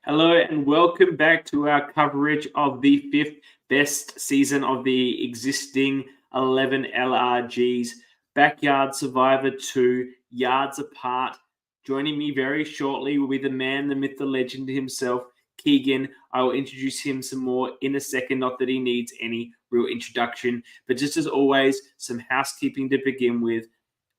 Hello and welcome back to our coverage of the fifth best season of the existing 11 LRGs. Backyard Survivor 2, Yards Apart. Joining me very shortly will be the man, the myth, the legend himself, Keegan. I will introduce him some more in a second, not that he needs any real introduction. But just as always, some housekeeping to begin with.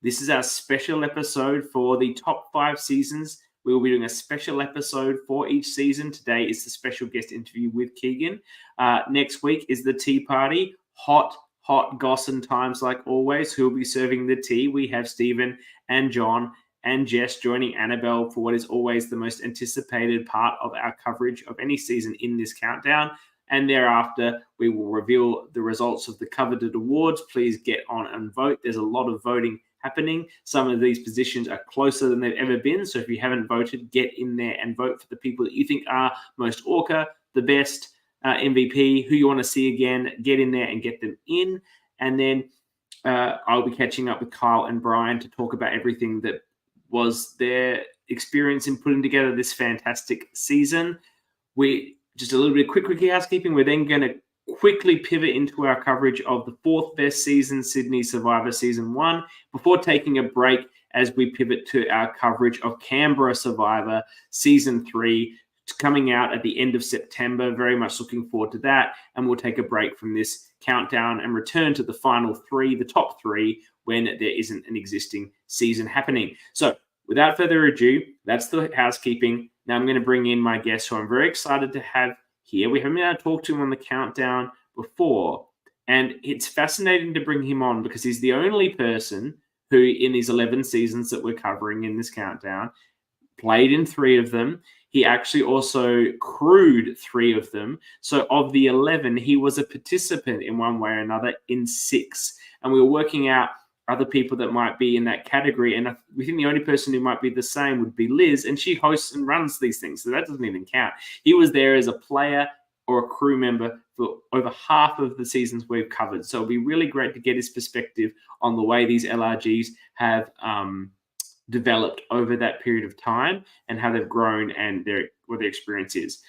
This is our special episode for the top 5 seasons. We will be doing a special episode for each season. Today is the special guest interview with Keegan. Next week is the tea party. Hot gossip times like always. Who will be serving the tea? We have Stephen and John and Jess joining Annabelle for what is always the most anticipated part of our coverage of any season in this countdown. And thereafter, we will reveal the results of the coveted awards. Please get on and vote. There's a lot of voting happening. Some of these positions are closer than they've ever been. So if you haven't voted, get in there and vote for the people that you think are most ORCA, the best MVP, who you want to see again. Get in there and get them in. And then I'll be catching up with Kyle and Brian to talk about everything that was their experience in putting together this fantastic season. Just a little bit of quick housekeeping. We're then going to quickly pivot into our coverage of the fourth best season, Sydney Survivor Season 1, before taking a break as we pivot to our coverage of Canberra Survivor Season 3, coming out at the end of September. Very much looking forward to that. And we'll take a break from this countdown and return to the final 3, the top 3, when there isn't an existing season happening. So without further ado, that's the housekeeping. Now I'm going to bring in my guest, who I'm very excited to have here. We haven't been able to talk to him on the countdown before, and it's fascinating to bring him on because he's the only person who, in these 11 seasons that we're covering in this countdown, played in 3 of them. He actually also crewed 3 of them. So of the 11, he was a participant in one way or another in 6. And we were working out other people that might be in that category. And we think the only person who might be the same would be Liz, and she hosts and runs these things. So that doesn't even count. He was there as a player or a crew member for over half of the seasons we've covered. So it'll be really great to get his perspective on the way these LRGs have developed over that period of time and how they've grown and what their experience is.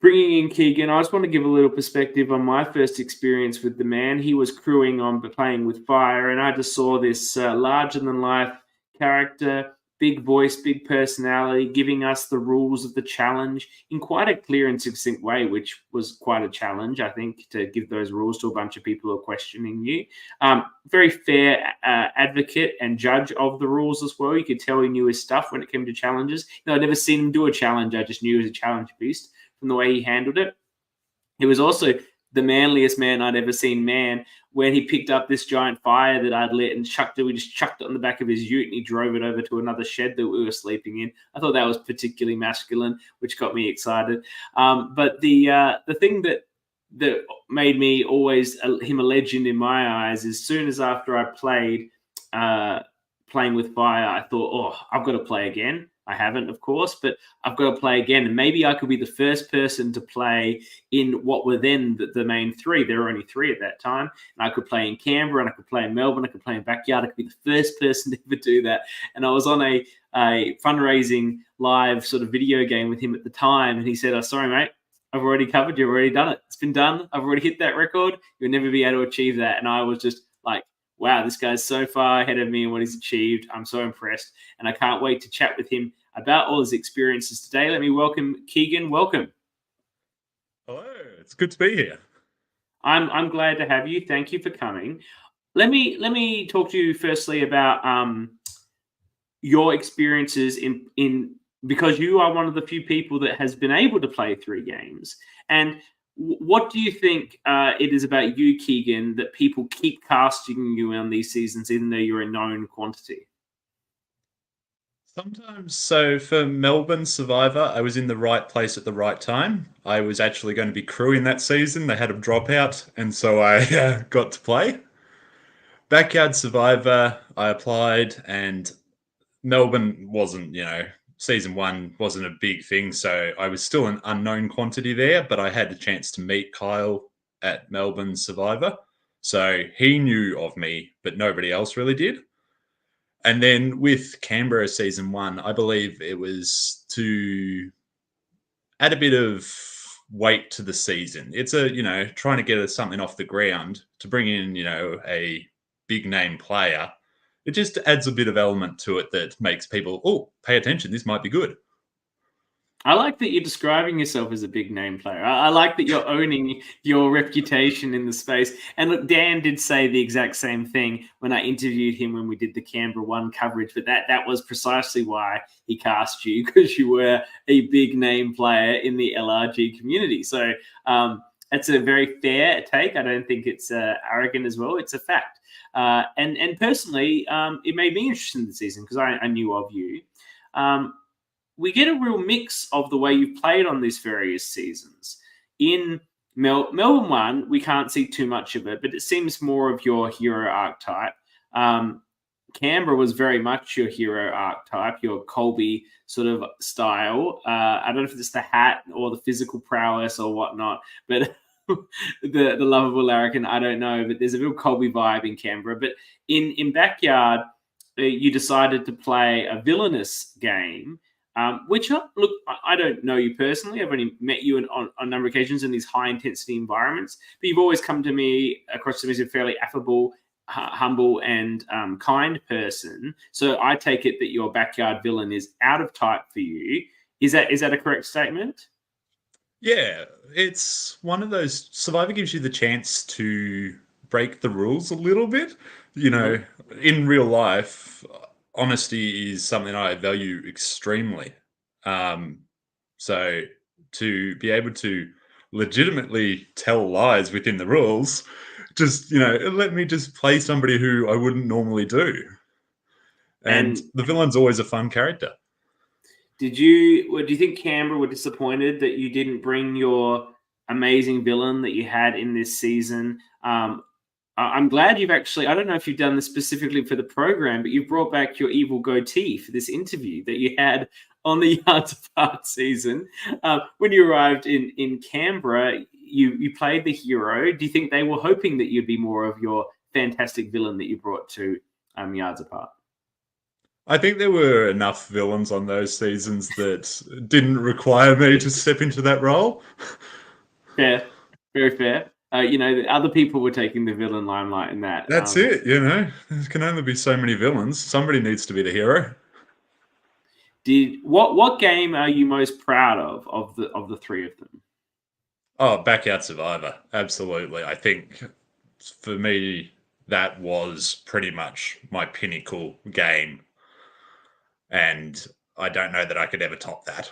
Bringing in Keegan, I just want to give a little perspective on my first experience with the man. He was crewing on Playing with Fire, and I just saw this larger-than-life character, big voice, big personality, giving us the rules of the challenge in quite a clear and succinct way, which was quite a challenge, I think, to give those rules to a bunch of people who are questioning you. Very fair advocate and judge of the rules as well. You could tell he knew his stuff when it came to challenges. I'd never seen him do a challenge. I just knew he was a challenge beast from the way he handled it. He was also the manliest man I'd ever seen when he picked up this giant fire that I'd lit and we just chucked it on the back of his ute, and he drove it over to another shed that we were sleeping in. I thought that was particularly masculine, which got me excited. But the thing that made me always him a legend in my eyes is soon as after I played Playing with Fire, I thought, I've got to play again. I haven't, of course, but I've got to play again. And maybe I could be the first person to play in what were then the main 3. There were only 3 at that time. And I could play in Canberra, and I could play in Melbourne, I could play in Backyard. I could be the first person to ever do that. And I was on a fundraising live sort of video game with him at the time. And he said, "Oh, sorry, mate, I've already covered. You've already done it. It's been done. I've already hit that record. You'll never be able to achieve that." And I was just like, wow, this guy's so far ahead of me in what he's achieved. I'm so impressed. And I can't wait to chat with him about all his experiences today. Let me welcome Keegan. Welcome. Hello. It's good to be here. I'm glad to have you. Thank you for coming. Let me talk to you firstly about your experiences in because you are one of the few people that has been able to play 3 games. And what do you think it is about you, Keegan, that people keep casting you on these seasons, even though you're a known quantity? Sometimes, so for Melbourne Survivor, I was in the right place at the right time. I was actually going to be crewing that season. They had a dropout, and so I got to play. Backyard Survivor, I applied, and Melbourne wasn't, season 1 wasn't a big thing, so I was still an unknown quantity there, but I had a chance to meet Kyle at Melbourne Survivor. So he knew of me, but nobody else really did. And then with Canberra season 1, I believe it was to add a bit of weight to the season. It's trying to get something off the ground to bring in, a big name player. It just adds a bit of element to it that makes people, pay attention. This might be good. I like that you're describing yourself as a big name player. I like that you're owning your reputation in the space. And look, Dan did say the exact same thing when I interviewed him when we did the Canberra 1 coverage, but that was precisely why he cast you, because you were a big name player in the LRG community. So that's a very fair take. I don't think it's arrogant as well. It's a fact. And personally, it made me interested in the season because I knew of you. We get a real mix of the way you've played on these various seasons. In Melbourne 1, we can't see too much of it, but it seems more of your hero archetype. Canberra was very much your hero archetype, your Colby sort of style. I don't know if it's the hat or the physical prowess or whatnot, but the lovable larrikin, I don't know. But there's a real Colby vibe in Canberra. But in Backyard, you decided to play a villainous game. Which, look, I don't know you personally. I've only met you on a number of occasions in these high-intensity environments. But you've always come to me across as a fairly affable, humble, and kind person. So I take it that your Backyard villain is out of type for you. Is that a correct statement? Yeah, it's one of those. Survivor gives you the chance to break the rules a little bit. In real life, honesty is something I value extremely. So to be able to legitimately tell lies within the rules, just, let me just play somebody who I wouldn't normally do. And the villain's always a fun character. Do you think Canberra were disappointed that you didn't bring your amazing villain that you had in this season? I'm glad you've actually, I don't know if you've done this specifically for the program, but you've brought back your evil goatee for this interview that you had on the Yards Apart season. When you arrived in Canberra, you played the hero. Do you think they were hoping that you'd be more of your fantastic villain that you brought to Yards Apart? I think there were enough villains on those seasons that didn't require me to step into that role. Fair, very fair. The other people were taking the villain limelight in that. That's it, There can only be so many villains. Somebody needs to be the hero. What game are you most proud of the three of them? Oh, Backyard Survivor. Absolutely. I think for me, that was pretty much my pinnacle game. And I don't know that I could ever top that.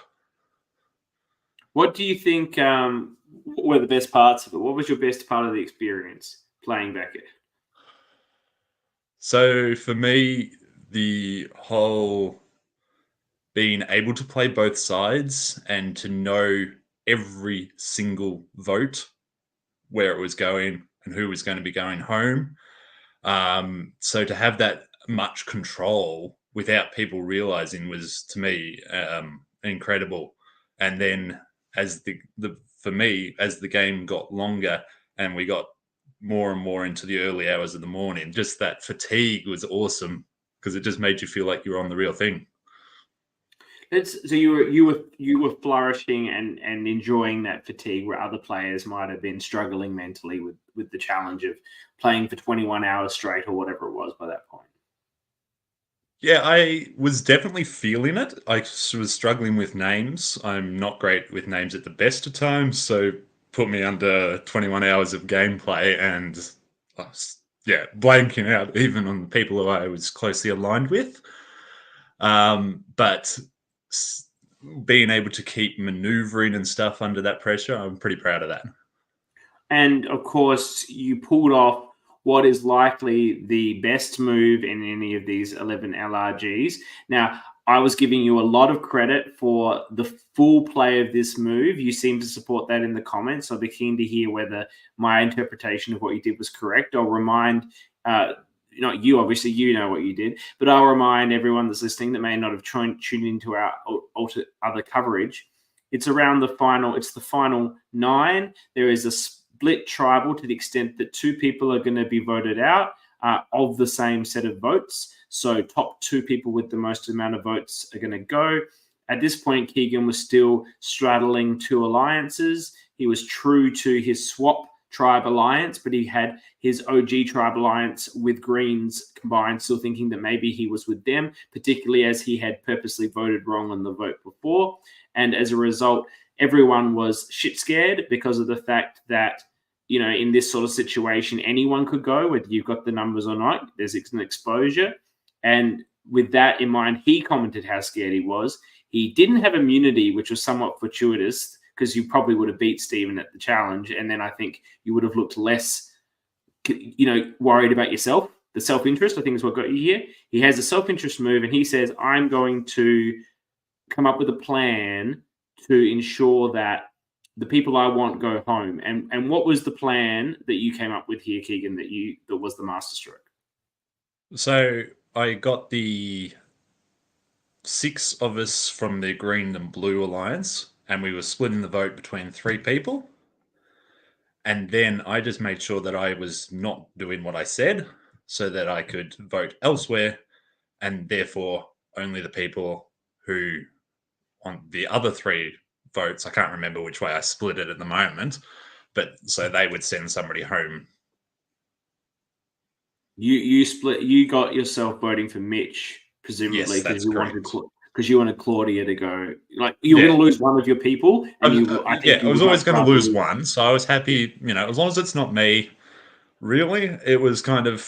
What do you think were the best parts of it? What was your best part of the experience playing Backyard? So for me, the whole being able to play both sides and to know every single vote, where it was going and who was going to be going home. So to have that much control without people realizing was, to me, incredible. And then as for me, as the game got longer and we got more and more into the early hours of the morning, just that fatigue was awesome because it just made you feel like you were on the real thing. So you were flourishing and enjoying that fatigue where other players might have been struggling mentally with the challenge of playing for 21 hours straight or whatever it was by that point. Yeah, I was definitely feeling it. I was struggling with names. I'm not great with names at the best of times, so put me under 21 hours of gameplay and blanking out even on the people who I was closely aligned with. But being able to keep maneuvering and stuff under that pressure, I'm pretty proud of that. And of course, you pulled off what is likely the best move in any of these 11 LRGs. Now, I was giving you a lot of credit for the full play of this move. You seem to support that in the comments. I'll be keen to hear whether my interpretation of what you did was correct. I'll remind, not you, obviously, you know what you did, but I'll remind everyone that's listening that may not have tuned into our other coverage. It's the final 9. There is a split tribal to the extent that 2 people are going to be voted out of the same set of votes. So top 2 people with the most amount of votes are going to go. At this point, Keegan was still straddling two alliances. He was true to his swap tribe alliance, but he had his OG tribe alliance with Greens combined, still thinking that maybe he was with them, particularly as he had purposely voted wrong on the vote before. And as a result, everyone was shit scared because of the fact that, you know, in this sort of situation, anyone could go, whether you've got the numbers or not. There's an exposure. And with that in mind, he commented how scared he was. He didn't have immunity, which was somewhat fortuitous because you probably would have beat Stephen at the challenge. And then I think you would have looked less, you know, worried about yourself. The self-interest, I think, is what got you here. He has a self-interest move, and he says, I'm going to come up with a plan to ensure that the people I want go home. And what was the plan that you came up with here, Keegan, that was the masterstroke? So I got the 6 of us from the Green and Blue Alliance, and we were splitting the vote between 3 people. And then I just made sure that I was not doing what I said so that I could vote elsewhere, and therefore only the people who on the other 3 votes, I can't remember which way I split it at the moment, but so they would send somebody home. You got yourself voting for Mitch, presumably, Yes, because you wanted Claudia to go. Like, you were going to lose one of your people, and I was always going to lose one, so I was happy, you know, as long as it's not me. Really, it was kind of,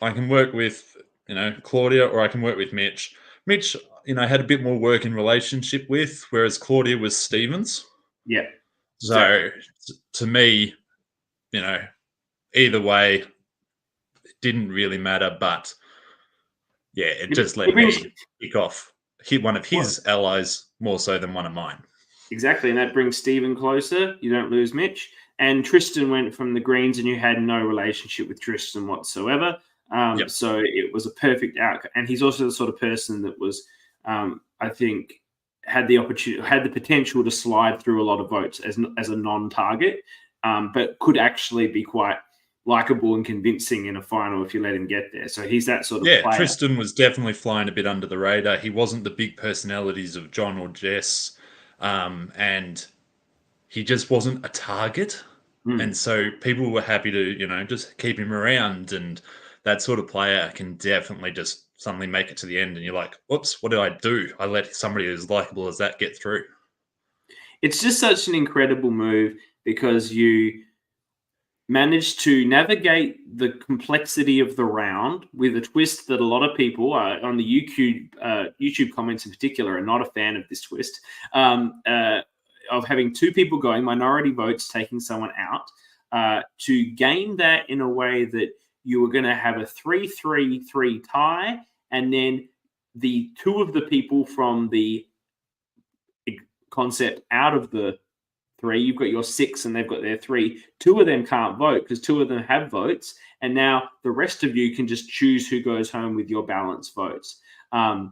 I can work with, you know, Claudia, or I can work with Mitch. Mitch, you know, I had a bit more working relationship with, whereas Claudia was Stevens. Yeah. So to me, you know, either way, it didn't really matter. But yeah, it just let me hit one of his allies more so than one of mine. Exactly, and that brings Stephen closer. You don't lose Mitch. And Tristan went from the Greens, and you had no relationship with Tristan whatsoever. So it was a perfect outcome. And he's also the sort of person that was, I think, had the potential to slide through a lot of votes as a non-target, but could actually be quite likable and convincing in a final if you let him get there. So he's that sort of player. Tristan was definitely flying a bit under the radar. He wasn't the big personalities of John or Jess, and he just wasn't a target. And so people were happy to, you know, just keep him around. And that sort of player can definitely just suddenly make it to the end. And you're like, whoops, what did I do? I let somebody as likable as that get through. It's just such an incredible move because you managed to navigate the complexity of the round with a twist that a lot of people on the YouTube comments in particular are not a fan of this twist. Of having 2 people going, minority votes, taking someone out, to game that in a way that you were going to have a 3-3-3 tie, and then the 2 of the people from the concept out of the 3, you've got your 6 and they've got their 3. 2 of them can't vote because 2 of them have votes, and now the rest of you can just choose who goes home with your balanced votes. And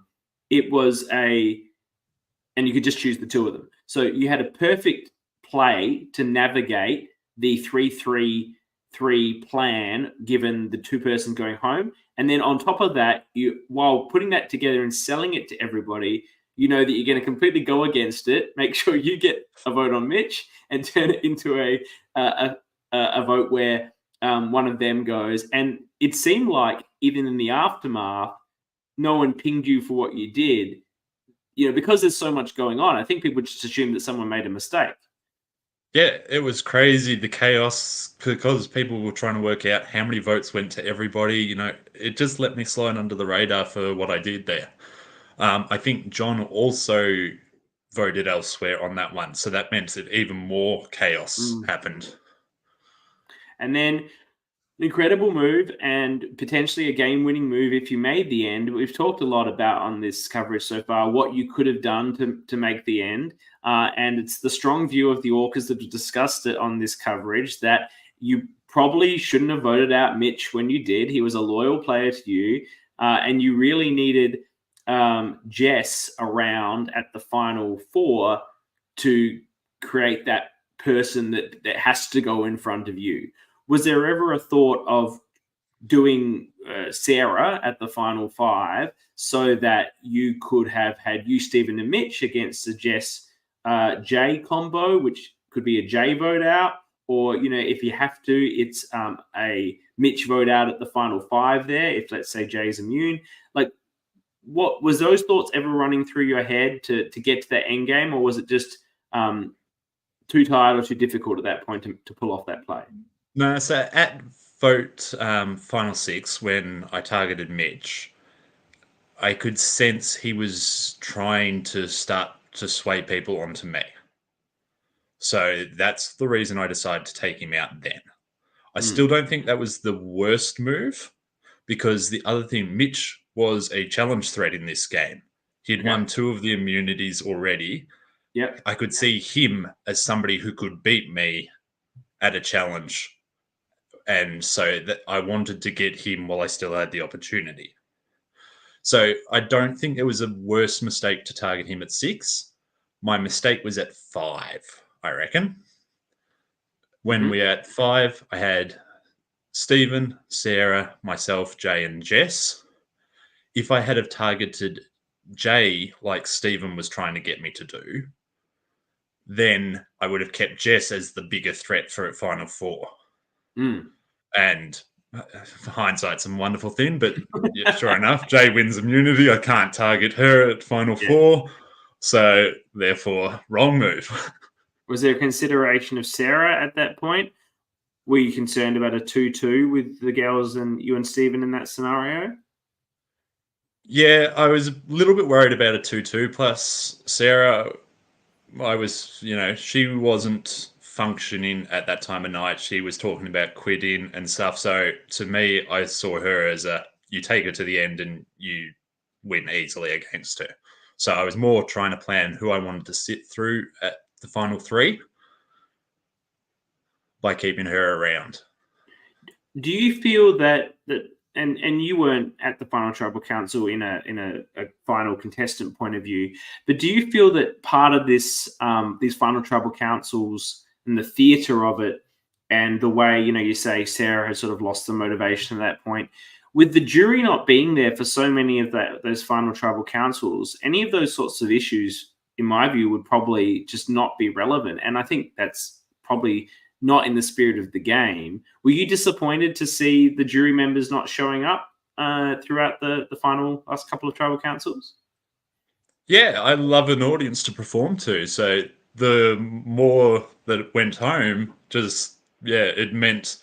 you could just choose the 2 of them. So you had a perfect play to navigate the 3-3-3 plan, given the 2 persons going home. And then on top of that, while putting that together and selling it to everybody, you know that you're going to completely go against it, make sure you get a vote on Mitch, and turn it into a vote where one of them goes. And it seemed like even in the aftermath, no one pinged you for what you did. You know, because there's so much going on, I think people just assume that someone made a mistake. Yeah, it was crazy, the chaos, because people were trying to work out how many votes went to everybody. You know, it just let me slide under the radar for what I did there. I think John also voted elsewhere on that one, so that meant that even more chaos happened. And then an incredible move, and potentially a game-winning move if you made the end. We've talked a lot about on this coverage so far what you could have done to make the end, and it's the strong view of the Orcas that have discussed it on this coverage that you probably shouldn't have voted out Mitch when you did. He was a loyal player to you, and you really needed Jess around at the final 4 to create that person that has to go in front of you. Was there ever a thought of doing Sarah at the final 5 so that you could have had you, Stephen, and Mitch against the Jess J combo, which could be a J vote out, or if you have to, it's a Mitch vote out at the final 5 there. If let's say Jay's immune, like, what was those thoughts ever running through your head to get to that end game, or was it just too tired or too difficult at that point to pull off that play? No, so at vote final 6, when I targeted Mitch, I could sense he was trying to start to sway people onto me. So that's the reason I decided to take him out then. I still don't think that was the worst move, because the other thing, Mitch was a challenge threat in this game. He'd won 2 of the immunities already. Yep. I could see him as somebody who could beat me at a challenge. And so that I wanted to get him while I still had the opportunity. So I don't think it was a worse mistake to target him at 6. My mistake was at 5, I reckon. When we were at 5, I had Stephen, Sarah, myself, Jay, and Jess. If I had have targeted Jay like Stephen was trying to get me to do, then I would have kept Jess as the bigger threat for final 4. And hindsight's a wonderful thing, but yeah, sure enough, Jay wins immunity. I can't target her at final 4, so therefore, wrong move. Was there a consideration of Sarah at that point? Were you concerned about a 2-2 with the girls and you and Stephen in that scenario? Yeah, I was a little bit worried about a 2-2. Plus, Sarah, I was, she wasn't functioning at that time of night. She was talking about quitting and stuff. So to me, I saw her as you take her to the end and you win easily against her. So I was more trying to plan who I wanted to sit through at the final 3 by keeping her around. Do you feel that and you weren't at the final tribal council in a final contestant point of view, but do you feel that part of this these final tribal councils and the theatre of it, and the way you say Sarah has sort of lost the motivation at that point, with the jury not being there for so many of those final tribal councils, any of those sorts of issues, in my view, would probably just not be relevant. And I think that's probably not in the spirit of the game. Were you disappointed to see the jury members not showing up throughout the final last couple of tribal councils? Yeah, I love an audience to perform to. So the more that it went home, it meant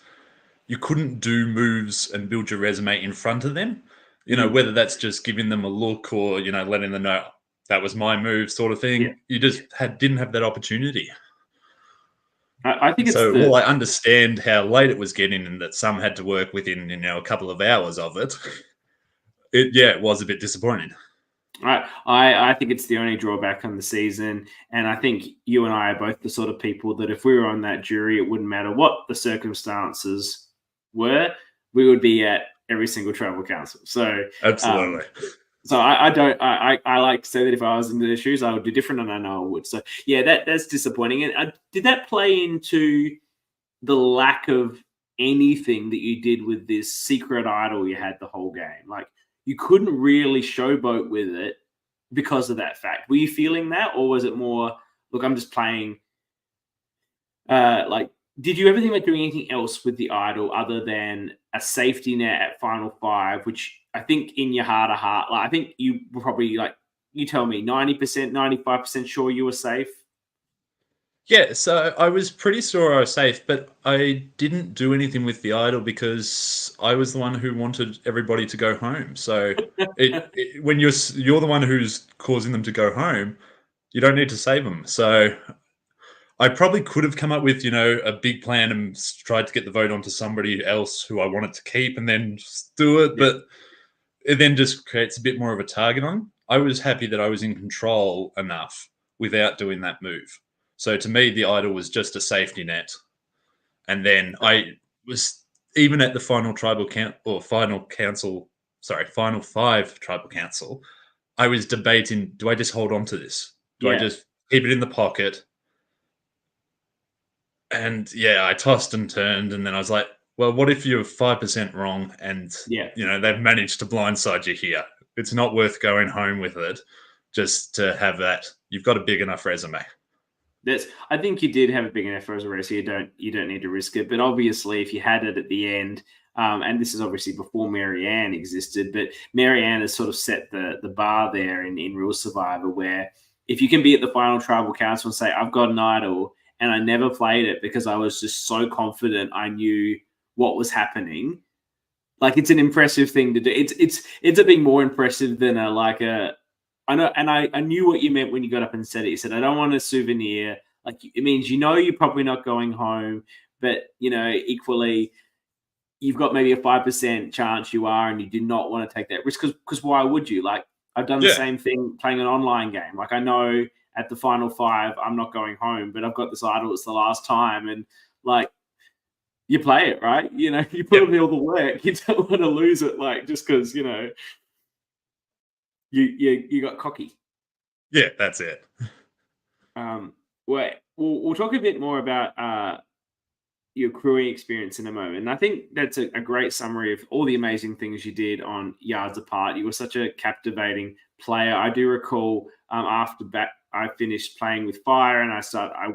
you couldn't do moves and build your resume in front of them. Whether that's just giving them a look or, letting them know that was my move sort of thing. Yeah. You just didn't have that opportunity. I think it's while I understand how late it was getting and that some had to work within, a couple of hours of it, it was a bit disappointing. I think it's the only drawback on the season, and I think you and I are both the sort of people that if we were on that jury, it wouldn't matter what the circumstances were, we would be at every single tribal council. So absolutely. So I like to say that if I was in their shoes, I would do different, and I know I would. So yeah, that's disappointing. And did that play into the lack of anything that you did with this secret idol you had the whole game? Like, you couldn't really showboat with it because of that fact. Were you feeling that, or was it more, look, I'm just playing? Did you ever think about doing anything else with the idol other than a safety net at final 5, which I think in your heart of heart, I think you were probably you tell me 90%, 95% sure you were safe? Yeah, so I was pretty sure I was safe, but I didn't do anything with the idol because I was the one who wanted everybody to go home. So when you're the one who's causing them to go home, you don't need to save them. So I probably could have come up with, a big plan and tried to get the vote onto somebody else who I wanted to keep and then just do it. Yeah. But it then just creates a bit more of a target on. I was happy that I was in control enough without doing that move. So to me, the idol was just a safety net. And then I was, even at the final final 5 tribal council, I was debating, do I just hold on to this? Do I just keep it in the pocket? And yeah, I tossed and turned, and then I was like, well, what if you're 5% wrong and Yeah. they've managed to blindside you here? It's not worth going home with it just to have that. You've got a big enough resume. I think you did have a big enough resume, so you don't need to risk it. But obviously, if you had it at the end, and this is obviously before Marianne existed, but Marianne has sort of set the bar there in Real Survivor, where if you can be at the final tribal council and say, I've got an idol, and I never played it because I was just so confident I knew what was happening. Like, it's an impressive thing to do. It's a bit more impressive than I know, and I knew what you meant when you got up and said it. You said, I don't want a souvenir. Like, it means you're probably not going home, but equally, you've got maybe a 5% chance you are, and you do not want to take that risk because why would you? Like, I've done the same thing playing an online game. Like, I know at the final 5 I'm not going home, but I've got this idol. It's the last time, and like, you play it, right? You put in all the work. You don't want to lose it, like, just because you got cocky. Yeah, that's it. We'll talk a bit more about your crewing experience in a moment. And I think that's a great summary of all the amazing things you did on Yards Apart. You were such a captivating player. I do recall after I finished playing with Fire and I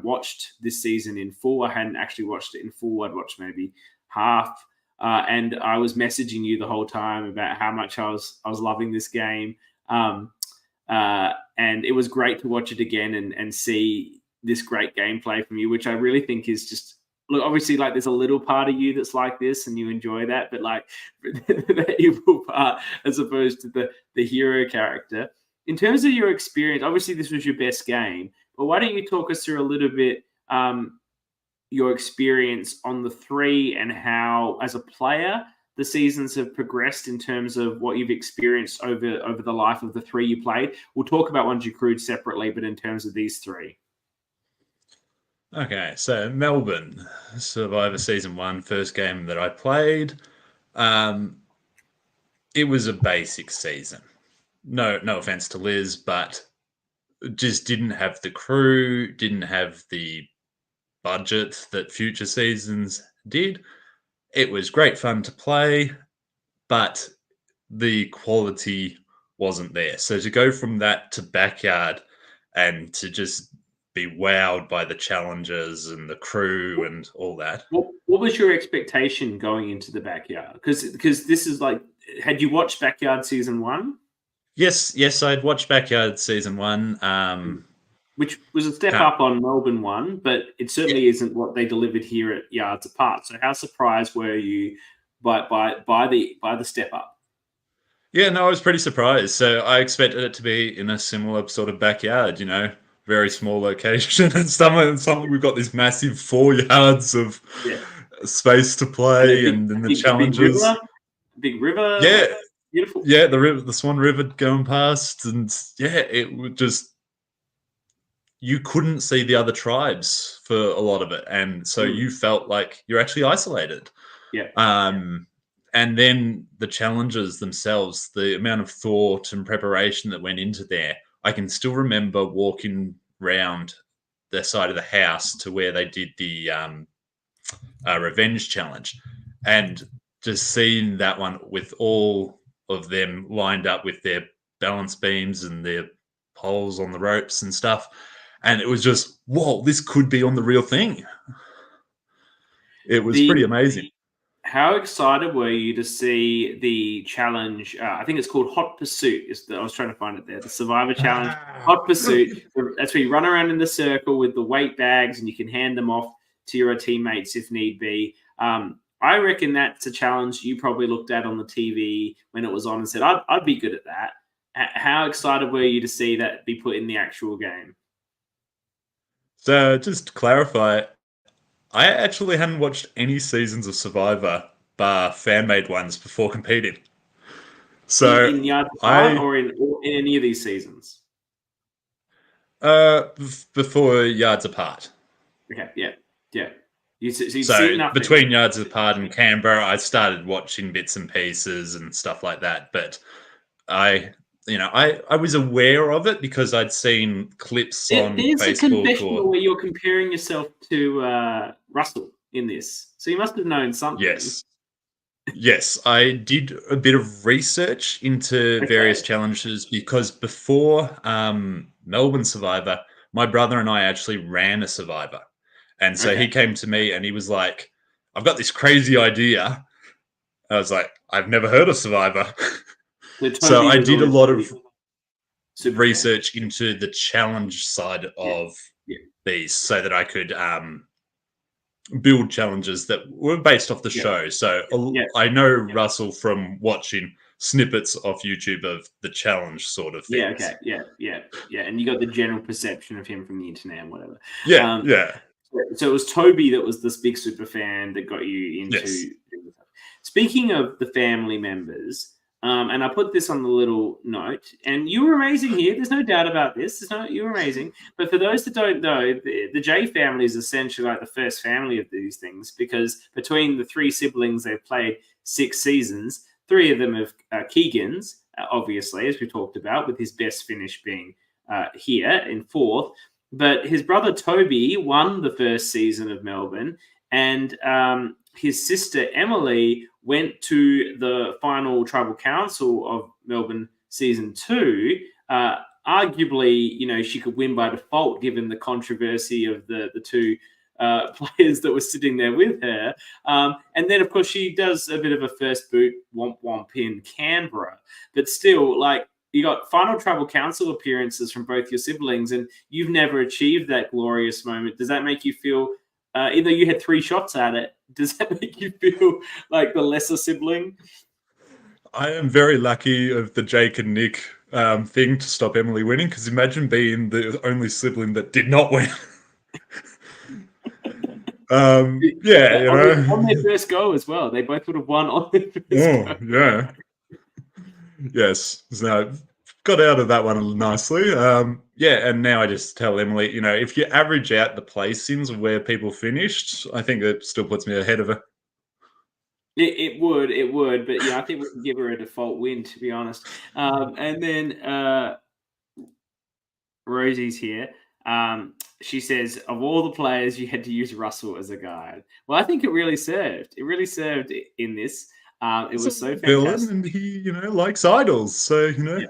watched this season in full. I hadn't actually watched it in full. I'd watched maybe half. And I was messaging you the whole time about how much I was loving this game. And it was great to watch it again and see this great gameplay from you, which I really think is just, look, obviously, like, there's a little part of you that's like this and you enjoy that, but like the evil part as opposed to the hero character. In terms of your experience, obviously this was your best game, but why don't you talk us through a little bit your experience on the 3 and how, as a player, the seasons have progressed in terms of what you've experienced over the life of the 3 you played. We'll talk about ones you crewed separately, but in terms of these 3. Okay, so Melbourne Survivor Season 1, first game that I played. It was a basic season. No offense to Liz, but just didn't have the crew, didn't have the budget that future seasons did. It was great fun to play, but the quality wasn't there. So to go from that to Backyard and to just be wowed by the challenges and the crew and all that. What was your expectation going into the Backyard? Because this is like, had you watched Backyard Season 1? Yes, I'd watched Backyard Season 1. Which was a step up on Melbourne 1, but it certainly isn't what they delivered here at Yards Apart. So how surprised were you by the step up? Yeah, no, I was pretty surprised. So I expected it to be in a similar sort of backyard, very small location and stuff. And something we've got this massive 4 yards of space to play, and then the challenges. Big river. Yeah, beautiful. Yeah, the Swan River going past, and it would just, you couldn't see the other tribes for a lot of it, and so you felt like you're actually isolated. Yeah. And then the challenges themselves, the amount of thought and preparation that went into there. I can still remember walking round the side of the house to where they did the revenge challenge, and just seeing that one with all of them lined up with their balance beams and their poles on the ropes and stuff. And it was just, whoa, this could be on the real thing. It was pretty amazing. How excited were you to see the challenge? I think it's called Hot Pursuit. I was trying to find it there. The Survivor Challenge, Hot Pursuit. That's where you run around in the circle with the weight bags and you can hand them off to your teammates if need be. I reckon that's a challenge you probably looked at on the TV when it was on and said, I'd be good at that. How excited were you to see that be put in the actual game? So just to clarify, I actually hadn't watched any seasons of Survivor bar fan-made ones before competing. So in Yards Apart or in any of these seasons? Before Yards Apart. Okay, yeah. So between Yards Apart and Canberra, I started watching bits and pieces and stuff like that. But I was aware of it because I'd seen clips on Facebook. There's a confessional where you're comparing yourself to Russell in this, so you must have known something. Yes, I did a bit of research into various Okay. challenges because before Melbourne Survivor, my brother and I actually ran a Survivor. And so he Okay. came to me and he was like, I've got this crazy idea. I was like, I've never heard of Survivor. So So Toby I was did a always lot a of big super fan. research into the challenge side Yeah. of Yeah. these so that I could build challenges that were based off the Yeah. show. So Yeah. I know Russell from watching snippets off YouTube of the challenge sort of Yeah. things. Okay. Yeah. Yeah. Yeah. And you got the general perception of him from the internet and whatever. Yeah, Um, yeah, so it was Toby that was this big super fan that got you yes. into. Speaking of the family members, and I put this on the little note, and you were amazing here. There's no doubt about this. You were amazing. But for those that don't know, the J family is essentially like the first family of these things because between the three siblings, they've played 6 seasons. 3 of them have Keegan's, obviously, as we talked about, with his best finish being here in 4th. But his brother Toby won the first season of Melbourne, and his sister Emily went to the final tribal council of Melbourne season 2. Arguably, she could win by default given the controversy of the 2 players that were sitting there with her. And then, of course, she does a bit of a first boot womp womp in Canberra. But still, you got final tribal council appearances from both your siblings, and you've never achieved that glorious moment. Does that make you feel, even though you had 3 shots at it, does that make you feel like the lesser sibling? I am very lucky of the Jake and Nick thing to stop Emily winning, because imagine being the only sibling that did not win. Yeah, On their first go as well. They both would have won on their first go. Yeah. Yes. So got out of that one nicely. Yeah, and now I just tell Emily, if you average out the placings of where people finished, I think that still puts me ahead of her. It would, but I think we can give her a default win, to be honest. And then Rosie's here. She says, of all the players, you had to use Russell as a guide. Well, I think it really served. It really served in this. It was so villain, fantastic. and he, likes idols. So, Yeah.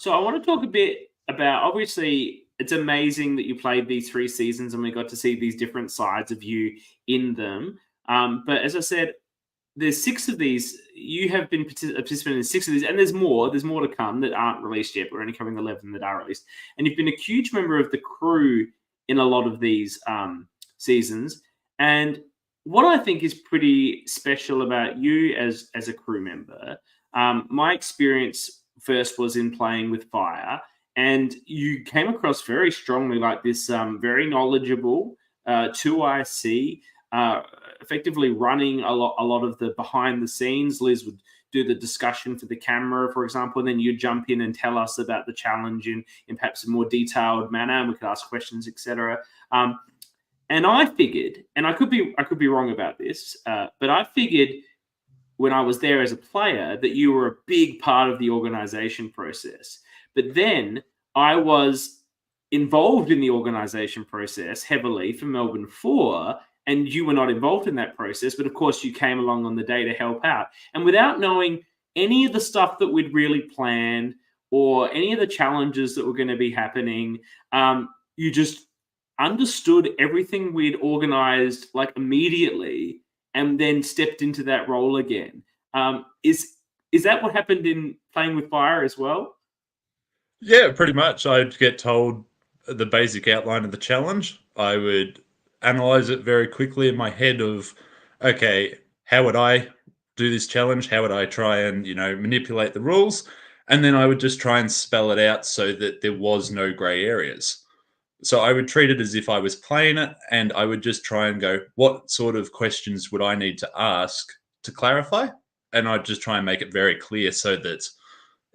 So I want to talk a bit about, obviously, it's amazing that you played these 3 seasons and we got to see these different sides of you in them. But as I said, there's 6 of these. You have been a participant in 6 of these, and there's more. There's more to come that aren't released yet. We're only covering 11 that are released. And you've been a huge member of the crew in a lot of these seasons. And what I think is pretty special about you as a crew member, my experience first was in playing with fire, and you came across very strongly like this very knowledgeable 2IC, effectively running a lot of the behind the scenes. Liz would do the discussion for the camera, for example, and then you jump in and tell us about the challenge in perhaps a more detailed manner, and we could ask questions, etc. And I figured, and I could be wrong about this, but I figured when I was there as a player that you were a big part of the organization process. But then I was involved in the organization process heavily for Melbourne 4, and you were not involved in that process. But of course, you came along on the day to help out. And without knowing any of the stuff that we'd really planned or any of the challenges that were going to be happening, you just understood everything we'd organized immediately and then stepped into that role again. Is that what happened in playing with fire as well? Yeah, pretty much. I'd get told the basic outline of the challenge. I would analyze it very quickly in my head of, okay, how would I do this challenge? How would I try and, manipulate the rules? And then I would just try and spell it out so that there was no gray areas. So I would treat it as if I was playing it, and I would just try and go, what sort of questions would I need to ask to clarify? And I'd just try and make it very clear so that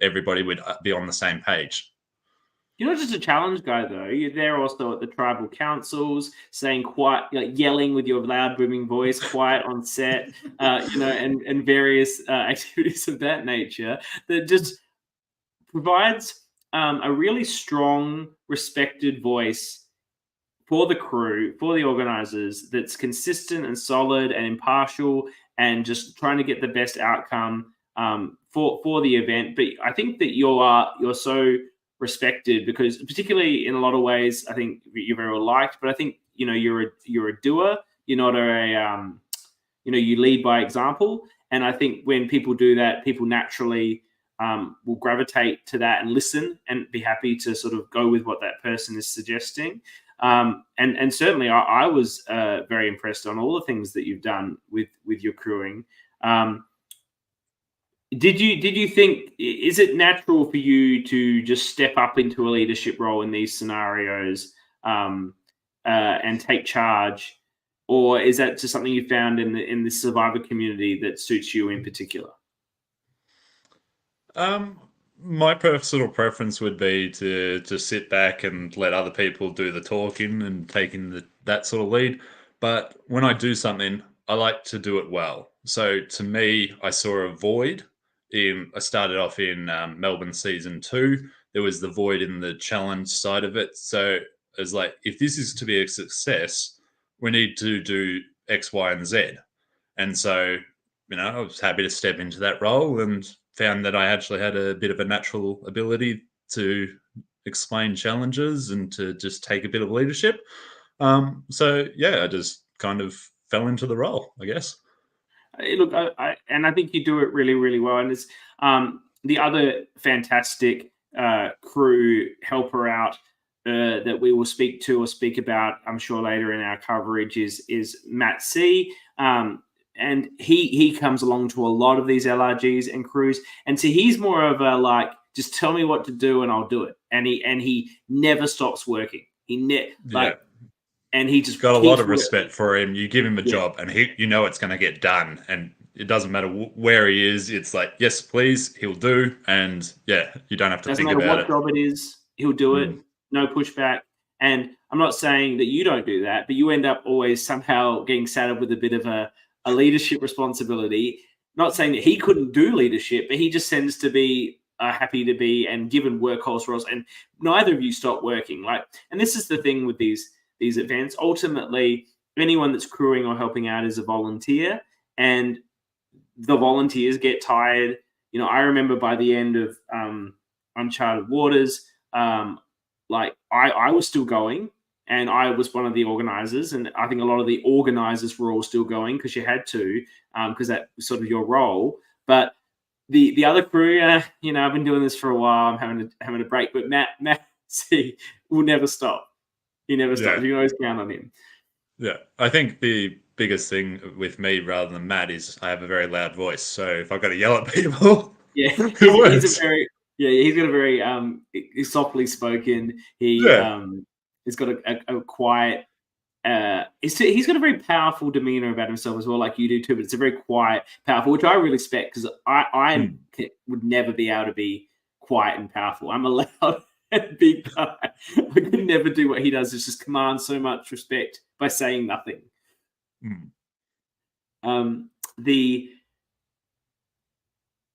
everybody would be on the same page. You're not just a challenge guy, though. You're there also at the tribal councils, saying quiet, yelling with your loud, booming voice, quiet on set, and various activities of that nature that just provides a really strong, respected voice for the crew, for the organisers, that's consistent and solid and impartial, and just trying to get the best outcome for the event. But I think that you're so respected because, particularly in a lot of ways, I think you're very well liked. But I think you're a doer. You're not you lead by example. And I think when people do that, people naturally will gravitate to that and listen and be happy to sort of go with what that person is suggesting. And certainly I was very impressed on all the things that you've done with your crewing. Did you think, is it natural for you to just step up into a leadership role in these scenarios and take charge? Or is that just something you found in the survivor community that suits you in particular? My personal preference would be to just sit back and let other people do the talking and taking that sort of lead. But when I do something, I like to do it well. So to me, I saw a void. I started off in Melbourne season 2. There was the void in the challenge side of it. So it was like, if this is to be a success, we need to do X, Y, and Z. And so, I was happy to step into that role and found that I actually had a bit of a natural ability to explain challenges and to just take a bit of leadership. So yeah, I just kind of fell into the role, I guess. Look, I think you do it really, really well. And it's the other fantastic crew helper out that we will speak to or speak about, I'm sure, later in our coverage is Matt C. And he comes along to a lot of these LRGs and crews, and so he's more of a just tell me what to do and I'll do it. And he never stops working. And he just got a lot of respect for him. You give him a job, and it's going to get done, and it doesn't matter where he is. It's like, yes, please, he'll do, and you don't have to think about it. Doesn't matter what job it is, he'll do it. No pushback. And I'm not saying that you don't do that, but you end up always somehow getting saddled with a bit of a leadership responsibility. Not saying that he couldn't do leadership, but he just tends to be happy to be and given workhorse roles. And neither of you stop working. And this is the thing with these events. Ultimately, anyone that's crewing or helping out is a volunteer, and the volunteers get tired. I remember by the end of Uncharted Waters, I was still going, and I was one of the organizers, and I think a lot of the organizers were all still going because you had to, because that was sort of your role. But the other crew, I've been doing this for a while. I'm having a break, but Matt C will never stop. He never stops. You can always count on him. Yeah, I think the biggest thing with me rather than Matt is I have a very loud voice. So if I've got to yell at people, he's got a very he's softly spoken. He's got a quiet. He's got a very powerful demeanor about himself as well, like you do too. But it's a very quiet, powerful, which I really respect because I would never be able to be quiet and powerful. I'm a loud and big guy. I could never do what he does. It's just command so much respect by saying nothing.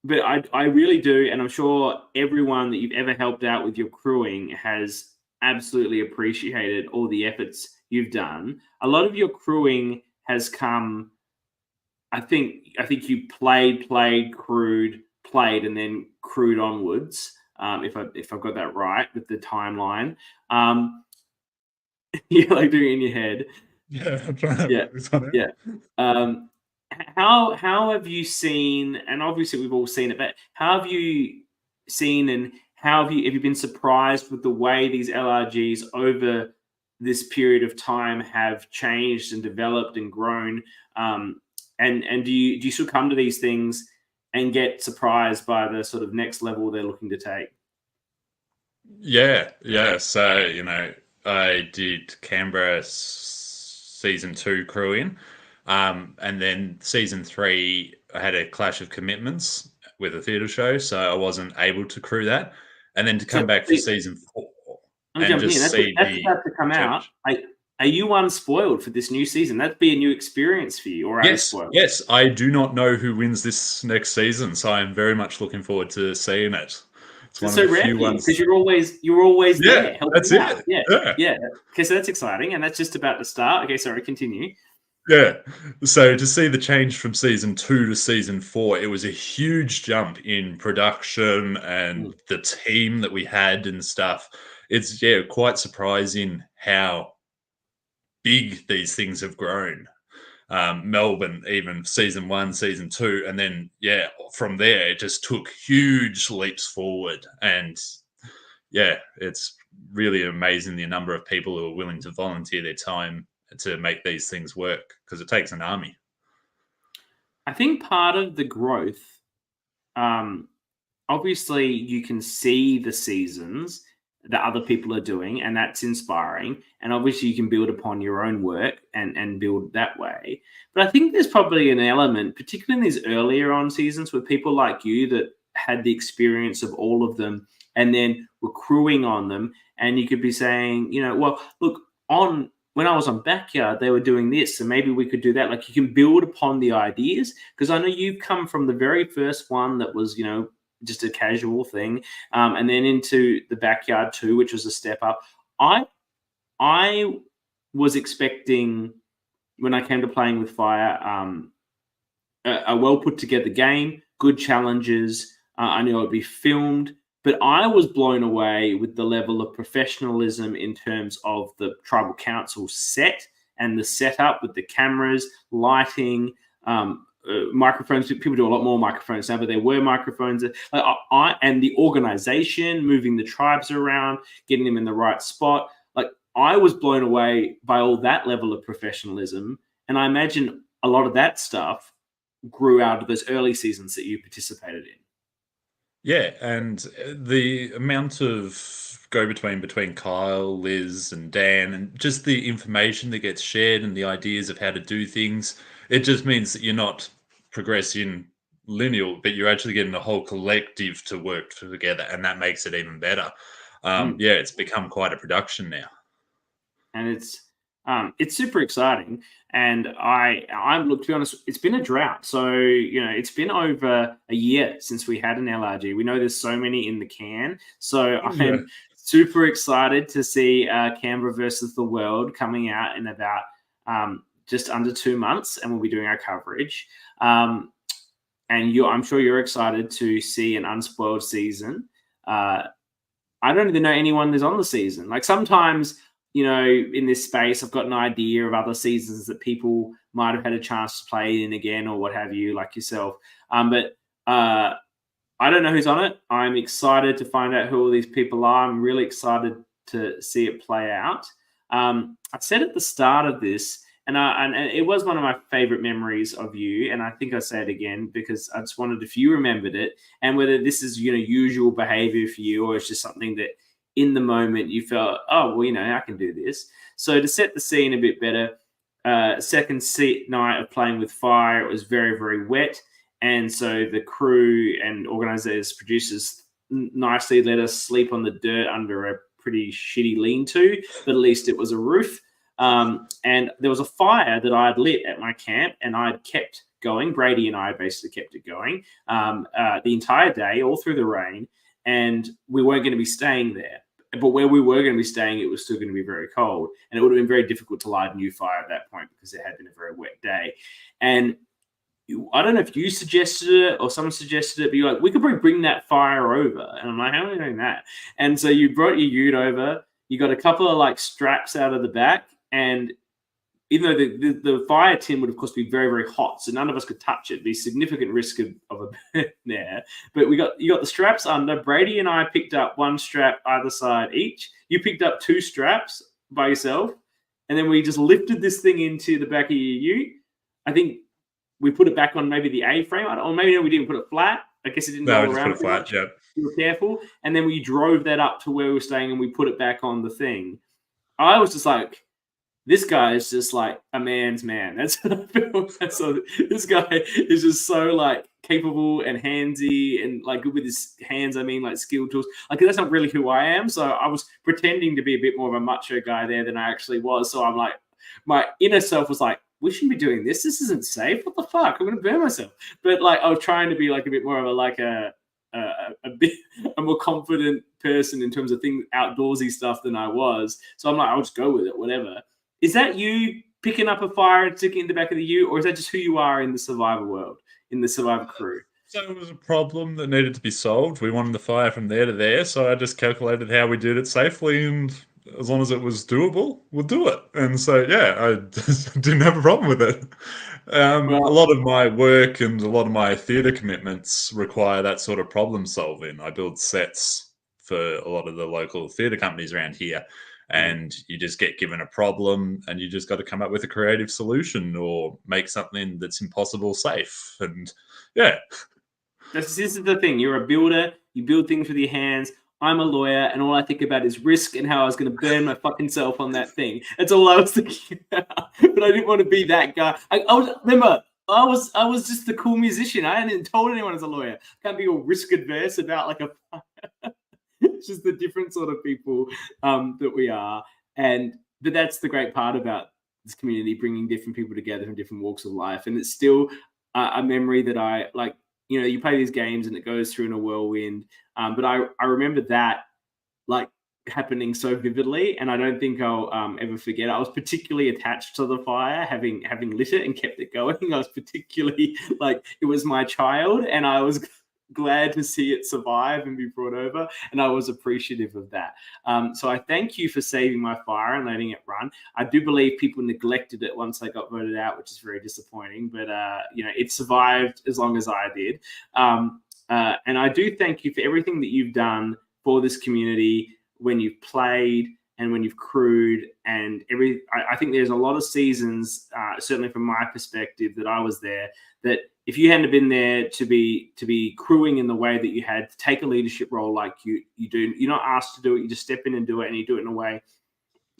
But I really do, and I'm sure everyone that you've ever helped out with your crewing has absolutely appreciated all the efforts you've done. A lot of your crewing has come, I think you played, crewed, and then crewed onwards. If I've got that right with the timeline. You're like doing it in your head. Yeah, I'm trying to focus on it. Yeah. How have you seen, and obviously we've all seen it, but how have you seen and have you been surprised with the way these LRGs over this period of time have changed and developed and grown? And do you still come to these things and get surprised by the sort of next level they're looking to take? Yeah. So, I did Canberra season 2 crewing. And then season 3, I had a clash of commitments with a theatre show, so I wasn't able to crew that. And then to come back for season 4 and just see that's about to come out. Are you unspoiled for this new season? That'd be a new experience for you, or unspoiled? Yes. I do not know who wins this next season, so I'm very much looking forward to seeing it. It's one so of the rare few ones. because you're always Yeah, there helping that's out. it. Yeah, Yeah. yeah. Okay, so that's exciting, and that's just about to start. Okay, sorry, continue. Yeah. So to see the change from season 2 to season 4, it was a huge jump in production and the team that we had and stuff. It's quite surprising how big these things have grown. Melbourne, even season 1, season 2, and then from there it just took huge leaps forward. And it's really amazing the number of people who are willing to volunteer their time to make these things work, because it takes an army. I think part of the growth, obviously, you can see the seasons that other people are doing, and that's inspiring. And obviously, you can build upon your own work and build that way. But I think there's probably an element, particularly in these earlier on seasons, where people like you that had the experience of all of them and then were crewing on them. And you could be saying, well, look, when I was on Backyard, they were doing this, so maybe we could do that. Like, you can build upon the ideas, because I know you've come from the very first one that was, just a casual thing, and then into the Backyard 2, which was a step up. I was expecting, when I came to playing with Fire, a well put together game, good challenges. I knew it would be filmed, but I was blown away with the level of professionalism in terms of the Tribal Council set and the setup with the cameras, lighting, microphones. People do a lot more microphones now, but there were microphones. And the organization, moving the tribes around, getting them in the right spot. Like, I was blown away by all that level of professionalism, and I imagine a lot of that stuff grew out of those early seasons that you participated in. Yeah, and the amount of between Kyle, Liz, and Dan, and just the information that gets shared and the ideas of how to do things, it just means that you're not progressing linear, but you're actually getting a whole collective to work together, and that makes it even better. It's become quite a production now. And it's super exciting. And look, to be honest, it's been a drought. So, it's been over a year since we had an LRG. We know there's so many in the can. So I'm super excited to see Canberra versus the World coming out in about just under 2 months, and we'll be doing our coverage. And I'm sure you're excited to see an unspoiled season. I don't even know anyone that's on the season. Like, sometimes, in this space, I've got an idea of other seasons that people might have had a chance to play in again or what have you, like yourself. But I don't know who's on it. I'm excited to find out who all these people are. I'm really excited to see it play out. I said at the start of this, and it was one of my favorite memories of you, and I think I say it again because I just wondered if you remembered it, and whether this is, usual behavior for you, or it's just something that in the moment you felt, oh, well, I can do this. So to set the scene a bit better, second night of playing with Fire, it was very, very wet. And so the crew and organizers, producers nicely let us sleep on the dirt under a pretty shitty lean-to, but at least it was a roof. And there was a fire that I had lit at my camp, and I had kept going. Brady and I basically kept it going the entire day, all through the rain. And we weren't going to be staying there. But where we were going to be staying, it was still going to be very cold. And it would have been very difficult to light a new fire at that point because it had been a very wet day. And I don't know if you suggested it or someone suggested it, but you're like, we could bring that fire over. And I'm like, how are we doing that? And so you brought your ute over. You got a couple of straps out of the back. And even though the fire tin would, of course, be very, very hot, so none of us could touch it. It'd be significant risk of a burn there. But you got the straps under. Brady and I picked up one strap either side each. You picked up 2 straps by yourself. And then we just lifted this thing into the back of your ute. I think we put it back on maybe the A-frame, or maybe we didn't put it flat. I guess it didn't go around. Just put it flat, yeah. We were careful. And then we drove that up to where we were staying, and we put it back on the thing. I was just like, this guy is just like a man's man. That's what I feel. So this guy is just so capable and handsy and good with his hands. I mean, skill tools. That's not really who I am. So I was pretending to be a bit more of a macho guy there than I actually was. So I'm like, my inner self was like, we shouldn't be doing this. This isn't safe. What the fuck? I'm going to burn myself. But I was trying to be a bit more of a a more confident person in terms of things, outdoorsy stuff than I was. So I'm like, I'll just go with it, whatever. Is that you picking up a fire and sticking it in the back of the ute, or is that just who you are in the Survivor world, in the Survivor crew? So it was a problem that needed to be solved. We wanted the fire from there to there, so I just calculated how we did it safely, and as long as it was doable, we'll do it. And so, yeah, I didn't have a problem with it. A lot of my work and a lot of my theatre commitments require that sort of problem solving. I build sets for a lot of the local theatre companies around here, and you just get given a problem and you just got to come up with a creative solution or make something that's impossible safe. And yeah. This is the thing. You're a builder. You build things with your hands. I'm a lawyer, and all I think about is risk and how I was going to burn my fucking self on that thing. That's all I was thinking about. But I didn't want to be that guy. I was just the cool musician. I hadn't told anyone as a lawyer. Can't be all risk adverse about like a fire. It's just the different sort of people that we are. But that's the great part about this community, bringing different people together from different walks of life. And it's still a memory that I like. You know, you play these games and it goes through in a whirlwind. But I remember that like happening so vividly, and I don't think I'll ever forget it. I was particularly attached to the fire, having lit it and kept it going. I was particularly like, it was my child, and I was glad to see it survive and be brought over, and I was appreciative of that. So I thank you for saving my fire and letting it run. I do believe people neglected it once I got voted out, which is very disappointing, but it survived as long as I did. And I do thank you for everything that you've done for this community when you've played and when you've crewed and I think there's a lot of seasons, certainly from my perspective, that I was there, that if you hadn't been there to be crewing in the way that you had, to take a leadership role like you do, you're not asked to do it, you just step in and do it, and you do it in a way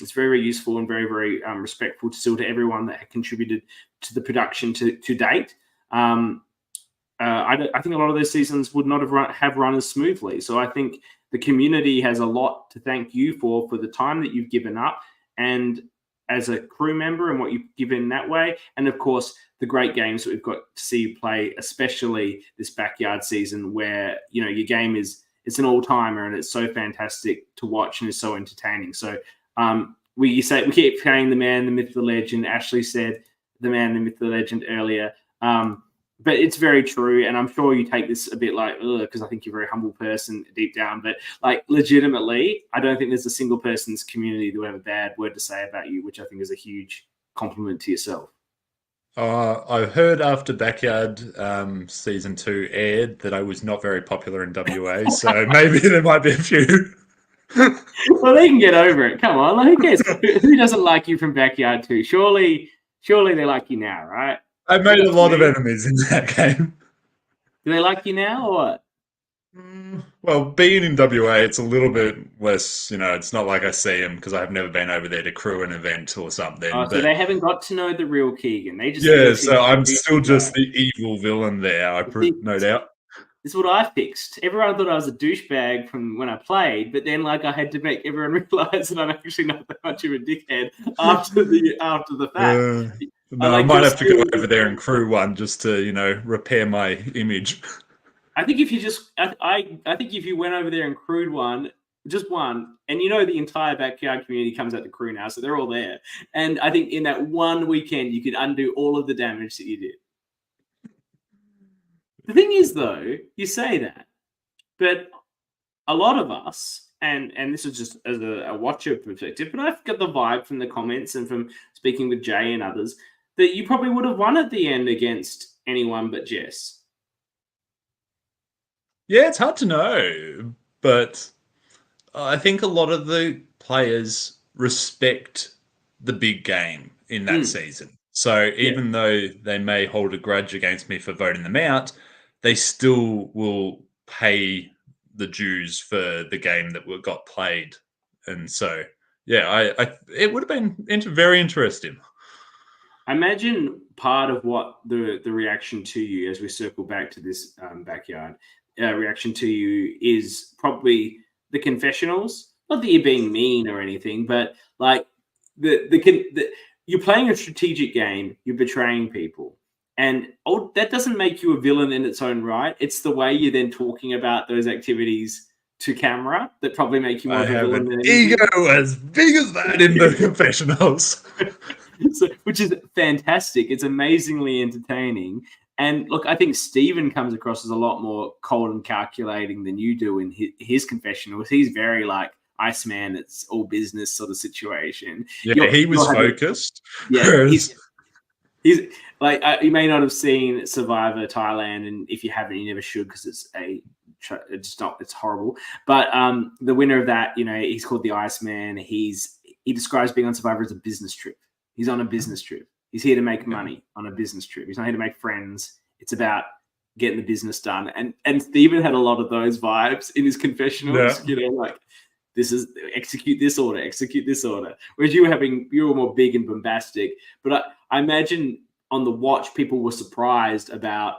it's very, very useful and very, very respectful still to everyone that had contributed to the production to date. I think a lot of those seasons would not have run as smoothly. So I think the community has a lot to thank you for the time that you've given up, and as a crew member and what you've given that way. And of course, the great games that we've got to see you play, especially this backyard season where, you know, your game it's an all-timer and it's so fantastic to watch and it's so entertaining. So we keep saying the man, the myth, the legend. Ashley said the man, the myth, the legend earlier. But it's very true, and I'm sure you take this a bit like, because I think you're a very humble person deep down. But like, legitimately, I don't think there's a single person's community that would have a bad word to say about you, which I think is a huge compliment to yourself. I've heard after Backyard season 2 aired that I was not very popular in WA, so maybe there might be a few. Well, they can get over it. Come on, like, who cares? Who doesn't like you from Backyard 2? Surely they like you now, right? I made a lot of enemies in that game. Do they like you now or what? Well, being in WA, it's a little bit less, it's not like I see them because I've never been over there to crew an event or something. Oh, so they haven't got to know the real Keegan. They just so I'm still just the evil villain there, no doubt. This is what I fixed. Everyone thought I was a douchebag from when I played, but then I had to make everyone realize that I'm actually not that much of a dickhead after the fact. No, I might have to go over there and crew one just to, repair my image. I think if you I think if you went over there and crewed just one, and the entire backyard community comes out to crew now, so they're all there. And I think in that one weekend, you could undo all of the damage that you did. The thing is, though, you say that, but a lot of us, and this is just as a watcher perspective, but I've got the vibe from the comments and from speaking with Jay and others that you probably would have won at the end against anyone but Jess. Yeah, it's hard to know, but I think a lot of the players respect the big game in that season. So even though they may hold a grudge against me for voting them out, they still will pay the dues for the game that got played. And so, yeah, it would have been very interesting. I imagine part of what the reaction to you, as we circle back to this backyard, reaction to you is probably the confessionals. Not that you're being mean or anything, but like you're playing a strategic game, you're betraying people. And that doesn't make you a villain in its own right. It's the way you're then talking about those activities to camera that probably make you more I of a have villain an than anything. ego as big as that in the confessionals. Which is fantastic. It's amazingly entertaining. And look, I think Stephen comes across as a lot more cold and calculating than you do in his confessionals. He's very like Iceman, it's all business sort of situation. Yeah, he was focused. Yeah, he's like you may not have seen Survivor Thailand, and if you haven't, you never should because it's horrible. But the winner of that, he's called the Iceman. He describes being on Survivor as a business trip. He's on a business trip. He's here to make money on a business trip. He's not here to make friends. It's about getting the business done. And Stephen had a lot of those vibes in his confessionals. Yeah. Like this is execute this order. Whereas you were more big and bombastic. But I imagine on the watch, people were surprised about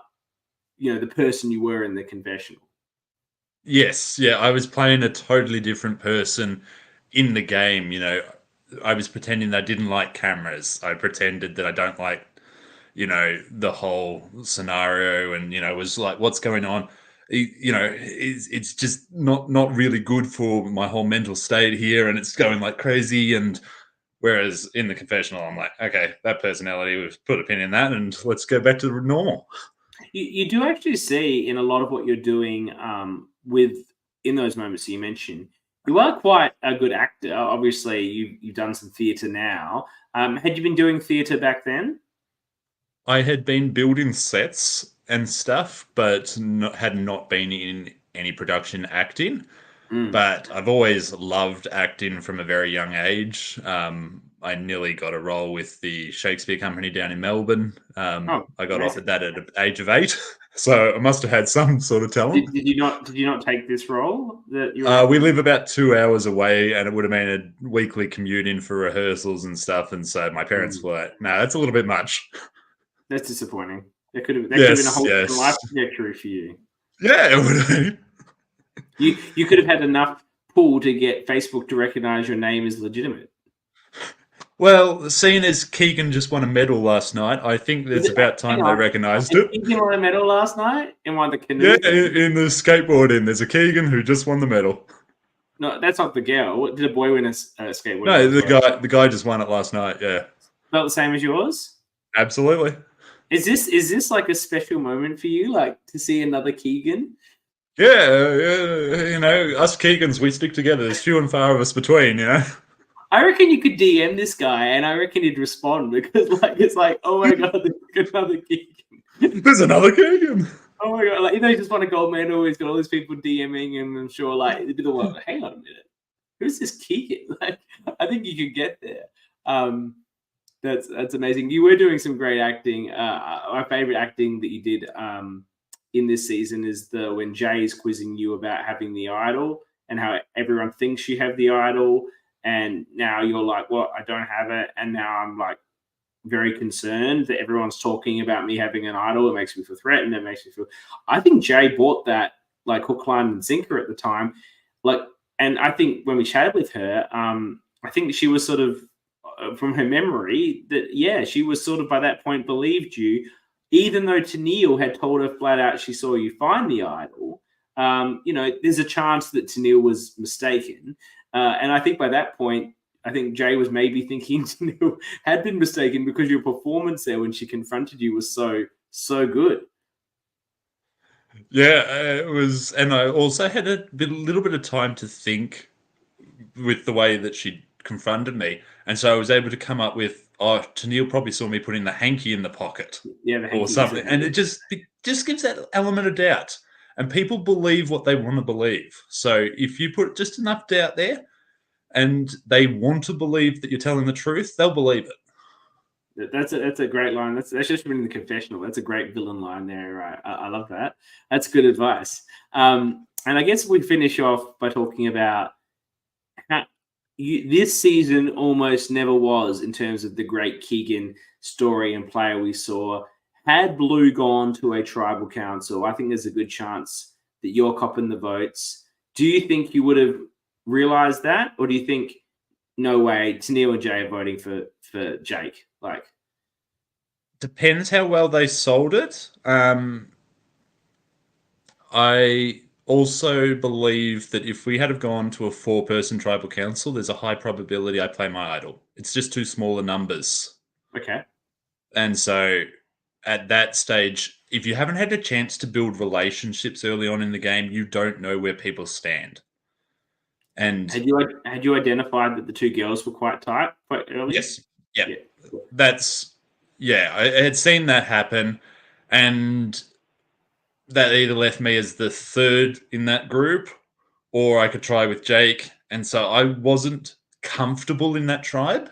the person you were in the confessional. Yes, yeah, I was playing a totally different person in the game. I was pretending that I didn't like cameras. I pretended that I don't like, the whole scenario, and was like, what's going on? It's just not really good for my whole mental state here, and it's going like crazy. And whereas in the confessional, I'm like, okay, that personality, we've put a pin in that, and let's go back to normal. You do actually see in a lot of what you're doing in those moments that you mentioned, you are quite a good actor. Obviously, you've done some theatre now. Had you been doing theatre back then? I had been building sets and stuff, but had not been in any production acting. But I've always loved acting from a very young age. I nearly got a role with the Shakespeare Company down in Melbourne. I got offered that at the age of 8, so I must have had some sort of talent. Did you not take this role? We live about 2 hours away, and it would have been a weekly commute in for rehearsals and stuff. And so my parents were like, "No, that's a little bit much." That's disappointing. That could have been a whole life trajectory for you. Yeah, it would have been. You could have had enough pull to get Facebook to recognise your name as legitimate. Well, seeing as Keegan just won a medal last night, I think it's about time they recognised it. Keegan won a medal last night in one of the canoes. Yeah, in the skateboarding, there's a Keegan who just won the medal. No, that's not the girl. Did a boy win a skateboard? No, the guy just won it last night. Yeah, not the same as yours. Absolutely. Is this like a special moment for you, like to see another Keegan? Yeah, us Keegans, we stick together. There's few and far of us between, I reckon you could DM this guy, and I reckon he'd respond because, it's like, oh my god, there's another Keegan. There's another Keegan. Oh my god, he just won a gold medal. He's got all these people DMing him. I'm sure, it'd be the one. Hang on a minute, who's this Keegan? I think you could get there. That's amazing. You were doing some great acting. My favorite acting that you did in this season is when Jay is quizzing you about having the idol and how everyone thinks you have the idol. And now you're like, well, I don't have it. And now I'm very concerned that everyone's talking about me having an idol. It makes me feel threatened. It makes me feel. I think Jay bought that hook, line, and sinker at the time. And I think when we chatted with her, I think she was sort of, from her memory, that she was sort of by that point believed you, even though Tennille had told her flat out she saw you find the idol. There's a chance that Tennille was mistaken. And I think by that point, I think Jay was maybe thinking Tennille had been mistaken because your performance there when she confronted you was so good. Yeah, it was. And I also had a little bit of time to think with the way that she confronted me. And so I was able to come up with, Tennille probably saw me putting the hanky in the pocket or something. And it just gives that element of doubt. And people believe what they want to believe. So if you put just enough doubt there and they want to believe that you're telling the truth, they'll believe it. That's a great line. That's just been in the confessional. That's a great villain line there. Right? I love that. That's good advice. And I guess we finish off by talking about how this season almost never was in terms of the great Keegan story and player we saw. Had Blue gone to a tribal council, I think there's a good chance that you're copping the votes. Do you think you would have realised that? Or do you think, no way, Tennille and Jay are voting for Jake? depends how well they sold it. I also believe that if we had have gone to a 4-person tribal council, there's a high probability I play my idol. It's just too small a numbers. Okay. And so at that stage, if you haven't had a chance to build relationships early on in the game, you don't know where people stand. And had you identified that the two girls were quite tight quite early? yes, yeah. I had seen that happen, and that either left me as the third in that group, or I could try with Jake. And so I wasn't comfortable in that tribe.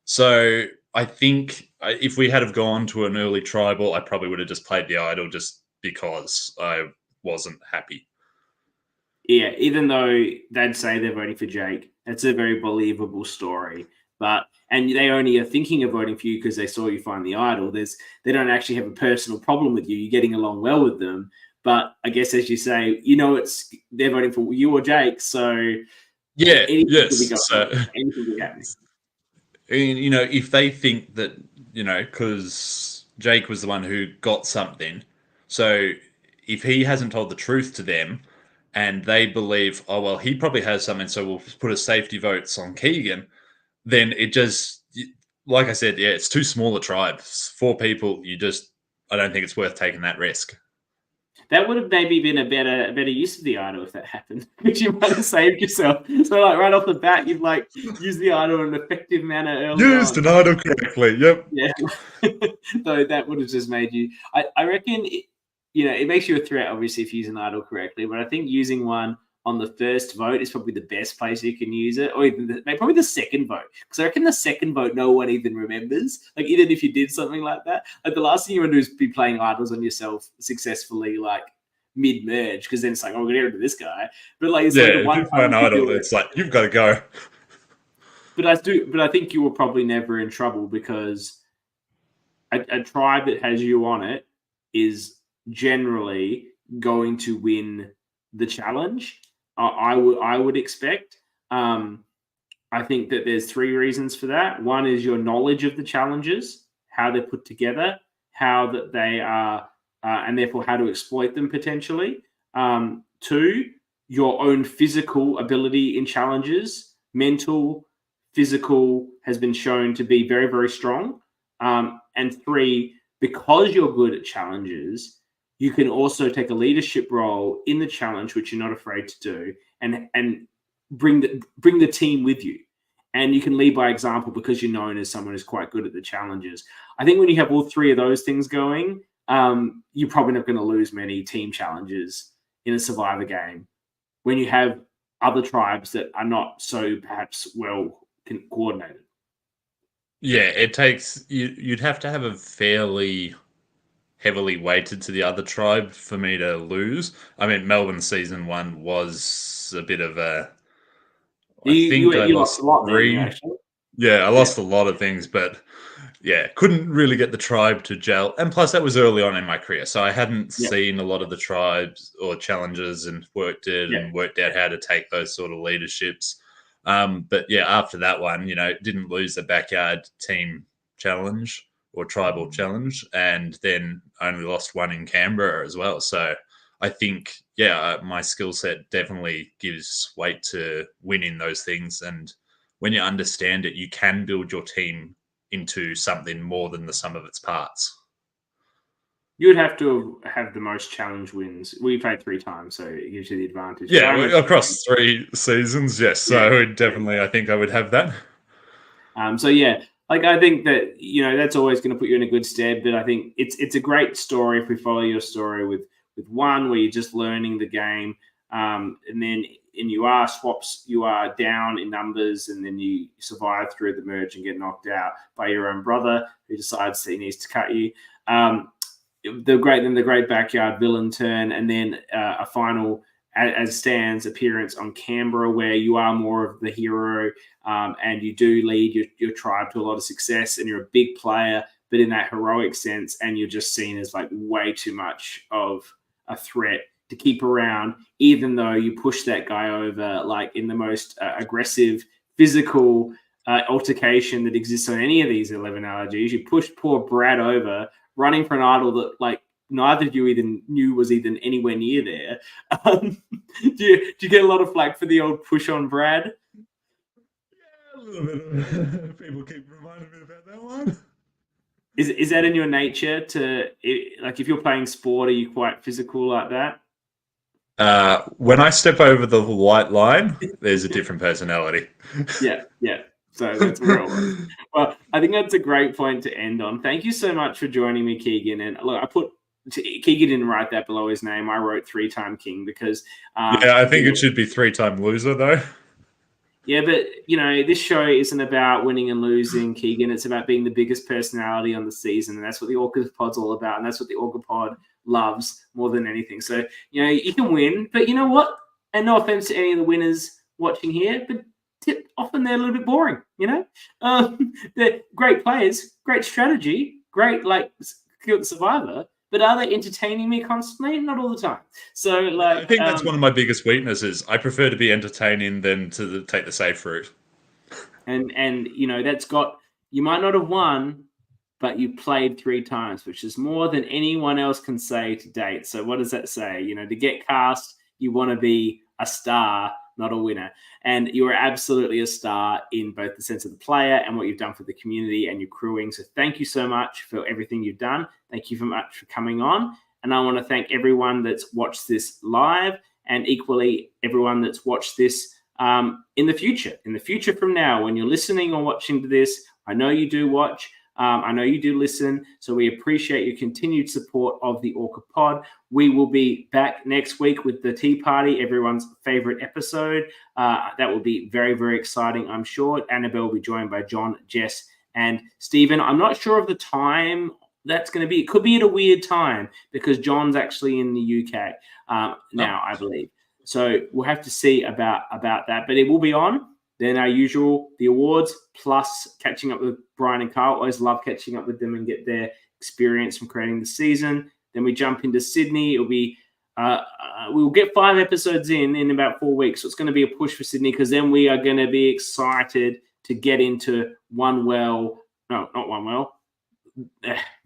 So I think if we had have gone to an early tribal, I probably would have just played the idol just because I wasn't happy. Yeah, even though they'd say they're voting for Jake, it's a very believable story. And they only are thinking of voting for you because they saw you find the idol. They don't actually have a personal problem with you. You're getting along well with them. But I guess, as you say, they're voting for you or Jake. So yeah, anything could be happening. If they think that, because Jake was the one who got something, so if he hasn't told the truth to them and they believe, oh, well, he probably has something, so we'll put a safety votes on Keegan, then it just, like I said, it's too small a tribe. 4 people, I don't think it's worth taking that risk. That would have maybe been a better use of the idol if that happened, because you might have saved yourself. So, like, right off the bat, you've used the idol in an effective manner early Used on. an idol correctly, yep. Yeah. So that would have just made you. I reckon it makes you a threat, obviously, if you use an idol correctly. But I think using one on the first vote is probably the best place you can use it, or even probably the second vote, because I reckon the second vote no one even remembers. Like, even if you did something like that, like the last thing you want to do is be playing idols on yourself successfully, like mid-merge, because then it's like, oh, we're going to get rid of this guy. But like, it's like the one time idol, it's like you've got to go. But I think you were probably never in trouble, because a tribe that has you on it is generally going to win the challenge. I would expect. I think that there's 3 reasons for that. One is your knowledge of the challenges, how they're put together, how that they are, and therefore how to exploit them potentially. 2, your own physical ability in challenges, mental, physical, has been shown to be very, very strong. And 3, because you're good at challenges, you can also take a leadership role in the challenge, which you're not afraid to do, and bring the team with you. And you can lead by example because you're known as someone who's quite good at the challenges. I think when you have all 3 of those things going, you're probably not going to lose many team challenges in a Survivor game when you have other tribes that are not so perhaps well coordinated. Yeah, it takes you'd have to have a fairly heavily weighted to the other tribe for me to lose. I mean, Melbourne season 1 was a bit of a. You lost a lot 3. there, actually. Yeah, I lost a lot of things, but couldn't really get the tribe to gel. And plus, that was early on in my career, so I hadn't seen a lot of the tribes or challenges and worked out how to take those sort of leaderships. But after that one, didn't lose the backyard team challenge or tribal challenge, and then only lost one in Canberra as well. So I think, my skill set definitely gives weight to winning those things. And when you understand it, you can build your team into something more than the sum of its parts. You would have to have the most challenge wins. We played 3 times, so it gives you the advantage. Yeah, across 3 seasons, yes. So definitely, I think I would have that. I think that that's always going to put you in a good stead. But I think it's a great story if we follow your story with 1 where you're just learning the game, and then you are down in numbers, and then you survive through the merge and get knocked out by your own brother who decides that he needs to cut you. The great backyard villain turn, and then a final as stands appearance on Canberra, where you are more of the hero, and you do lead your tribe to a lot of success, and you're a big player, but in that heroic sense, and you're just seen as like way too much of a threat to keep around, even though you push that guy over like in the most aggressive, physical, altercation that exists on any of these 11 LRGs. You pushed poor Brad over, running for an idol that like neither of you even knew was even anywhere near there. Do you get a lot of flack for the old push on Brad? Yeah, a little bit. People keep reminding me about that one. Is that in your nature to like if you're playing sport, are you quite physical like that? When I step over the white line, there's a different personality. Yeah. So that's where it was. Well, I think that's a great point to end on. Thank you so much for joining me, Keegan. And look, Keegan didn't write that below his name. I wrote 3-time king because Yeah, I think it should be 3-time loser though. Yeah, but this show isn't about winning and losing, Keegan. It's about being the biggest personality on the season, and that's what the ORCA pod's all about, and that's what the ORCA pod loves more than anything. So you can win, but you know what? And no offense to any of the winners watching here, but often they're a little bit boring. They're great players, great strategy, great survivor. But are they entertaining me constantly? Not all the time. So, I think that's one of my biggest weaknesses. I prefer to be entertaining than to take the safe route. And that's got, you might not have won, but you played 3 times, which is more than anyone else can say to date. So what does that say? To get cast, you want to be a star, not a winner. And you are absolutely a star in both the sense of the player and what you've done for the community and your crewing. So thank you so much for everything you've done. Thank you very much for coming on. And I want to thank everyone that's watched this live and equally everyone that's watched this in the future. In the future from now, when you're listening or watching to this, I know you do watch. I know you do listen, so we appreciate your continued support of the ORCA pod. We will be back next week with the Tea Party, everyone's favorite episode. That will be very, very exciting, I'm sure. Annabelle will be joined by John, Jess, and Stephen. I'm not sure of the time that's going to be. It could be at a weird time because John's actually in the UK now, I believe. So we'll have to see about that, but it will be on. Then our usual, the awards, plus catching up with Brian and Carl. Always love catching up with them and get their experience from creating the season. Then we jump into Sydney. It'll be we'll get 5 episodes in about 4 weeks. So it's going to be a push for Sydney because then we are going to be excited to get into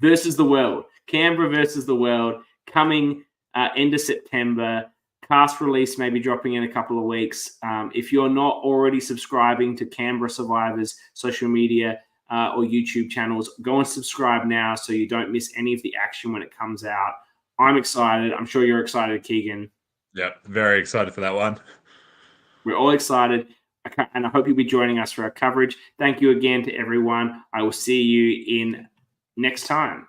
versus the world. Canberra versus the world coming end of September. Cast release may be dropping in a couple of weeks. If you're not already subscribing to Canberra Survivors social media or YouTube channels, go and subscribe now so you don't miss any of the action when it comes out. I'm excited. I'm sure you're excited, Keegan. Yeah, very excited for that one. We're all excited, and I hope you'll be joining us for our coverage. Thank you again to everyone. I will see you in next time.